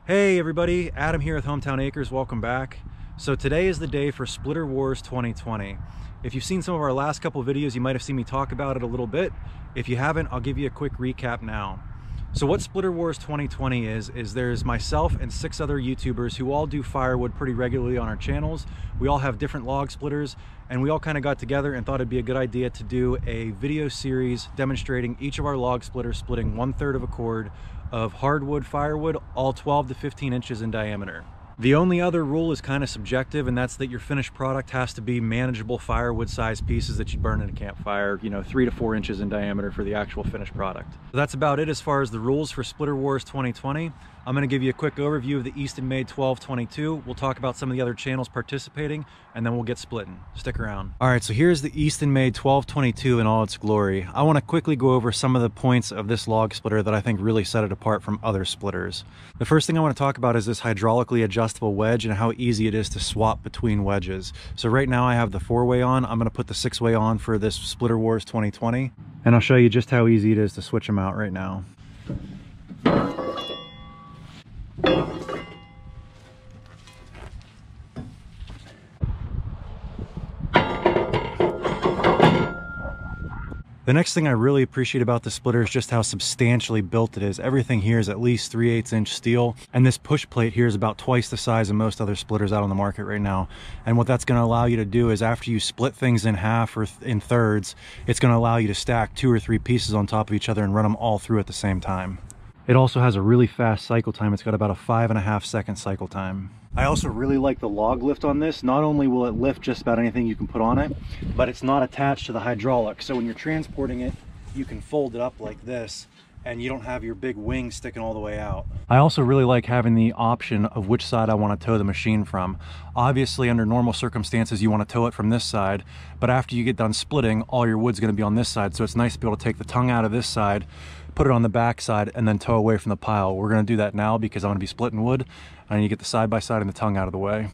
Hey everybody, Adam here with Hometown Acres, welcome back. So today is the day for Splitter Wars 2020. If you've seen some of our last couple videos, you might have seen me talk about it a little bit. If you haven't, I'll give you a quick recap now. So what Splitter Wars 2020 is there's myself and 6 other YouTubers who all do firewood pretty regularly on our channels. We all have different log splitters, and we all kind of got together and thought it'd be a good idea to do a video series demonstrating each of our log splitters splitting 1/3 of a cord of hardwood firewood, all 12 to 15 inches in diameter. The only other rule is kind of subjective, and that's that your finished product has to be manageable firewood sized pieces that you burn in a campfire, 3 to 4 inches in diameter for the actual finished product. So that's about it as far as the rules for Splitter Wars 2020. I'm going to give you a quick overview of the Eastonmade 1222. We'll talk about some of the other channels participating, and then we'll get splitting. Stick around. All right, so here's the Eastonmade 1222 in all its glory. I want to quickly go over some of the points of this log splitter that I think really set it apart from other splitters. The first thing I want to talk about is this hydraulically adjustable wedge and how easy it is to swap between wedges. So right now I have the 4-way on. I'm going to put the 6-way on for this Splitter Wars 2020, and I'll show you just how easy it is to switch them out right now. The next thing I really appreciate about the splitter is just how substantially built it is. Everything here is at least 3/8 inch steel, and this push plate here is about twice the size of most other splitters out on the market right now. And what that's going to allow you to do is after you split things in half or in thirds, it's going to allow you to stack 2 or 3 pieces on top of each other and run them all through at the same time. It also has a really fast cycle time. It's got about a 5.5 second cycle time. I also really like the log lift on this. Not only will it lift just about anything you can put on it, but it's not attached to the hydraulic. So when you're transporting it, you can fold it up like this, and you don't have your big wing sticking all the way out. I also really like having the option of which side I want to tow the machine from. Obviously, under normal circumstances, you want to tow it from this side, but after you get done splitting, all your wood's going to be on this side, so it's nice to be able to take the tongue out of this side, put it on the back side, and then tow away from the pile. We're going to do that now because I'm going to be splitting wood. I need to get the side by side and the tongue out of the way.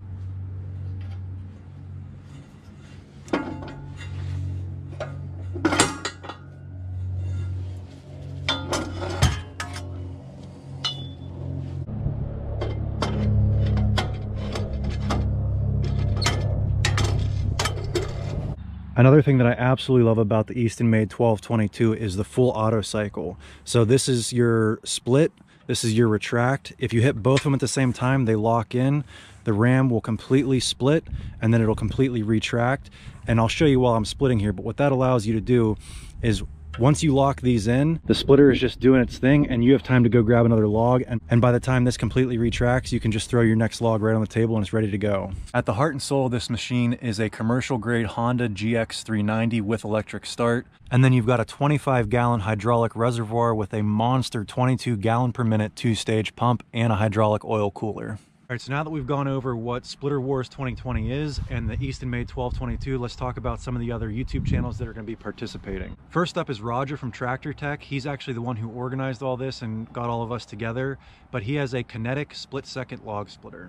Another thing that I absolutely love about the Eastonmade 1222 is the full auto cycle. So this is your split, this is your retract. If you hit both of them at the same time, they lock in. The ram will completely split, and then it'll completely retract. And I'll show you while I'm splitting here, but what that allows you to do is once you lock these in, the splitter is just doing its thing, and you have time to go grab another log, and by the time this completely retracts, you can just throw your next log right on the table and it's ready to go. At the heart and soul of this machine is a commercial grade Honda GX390 with electric start, and then you've got a 25-gallon hydraulic reservoir with a monster 22-gallon per minute 2-stage pump and a hydraulic oil cooler. All right, so now that we've gone over what Splitter Wars 2020 is and the Eastonmade 1222, let's talk about some of the other YouTube channels that are going to be participating. First up is Roger from Tractor Tech. He's actually the one who organized all this and got all of us together, but he has a kinetic split-second log splitter.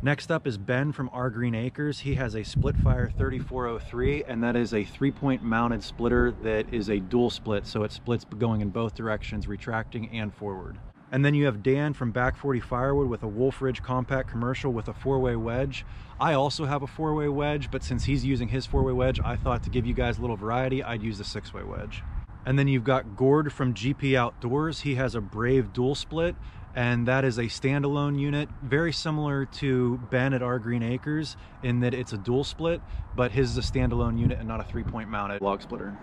Next up is Ben from Our Green Acres. He has a Splitfire 3403, and that is a 3-point mounted splitter that is a dual split, so it splits going in both directions, retracting and forward. And then you have Dan from Back 40 Firewood with a Wolf Ridge compact commercial with a 4-way wedge. I also have a 4-way wedge, but since he's using his 4-way wedge, I thought to give you guys a little variety, I'd use the 6-way wedge. And then you've got Gord from GP Outdoors. He has a Brave dual split, and that is a standalone unit, very similar to Ben at Our Green Acres in that it's a dual split, but his is a standalone unit and not a 3-point mounted log splitter.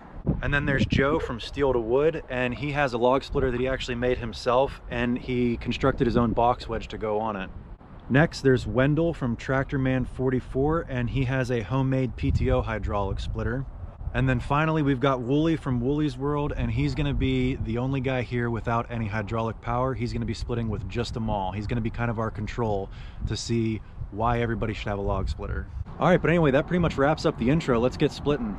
And then there's Joe from Steel to Wood, and he has a log splitter that he actually made himself, and he constructed his own box wedge to go on it. Next, there's Wendell from Tractorman 44, and he has a homemade PTO hydraulic splitter. And then finally, we've got Wooly from Wooly's World, and he's going to be the only guy here without any hydraulic power. He's going to be splitting with just a maul. He's going to be kind of our control to see why everybody should have a log splitter. All right, but anyway, that pretty much wraps up the intro. Let's get splitting.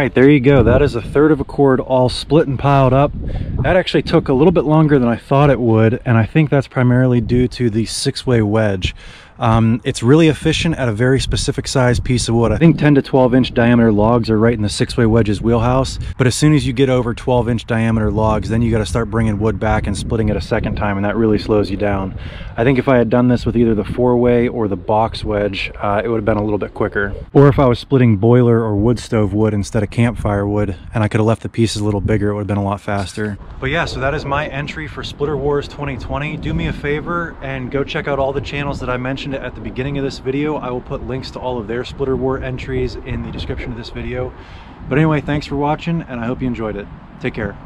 right, there you go. That is 1/3 of a cord all split and piled up. That actually took a little bit longer than I thought it would, and I think that's primarily due to the 6-way wedge. It's really efficient at a very specific size piece of wood. I think 10 to 12 inch diameter logs are right in the 6-way wedge's wheelhouse, but as soon as you get over 12 inch diameter logs, then you got to start bringing wood back and splitting it a second time, and that really slows you down. I think if I had done this with either the 4-way or the box wedge, it would have been a little bit quicker. Or if I was splitting boiler or wood stove wood instead of campfire wood, and I could have left the pieces a little bigger, it would have been a lot faster. But yeah, so that is my entry for Splitter Wars 2020. Do me a favor and go check out all the channels that I mentioned at the beginning of this video. I will put links to all of their Splitter War entries in the description of this video. But anyway, thanks for watching, and I hope you enjoyed it. Take care.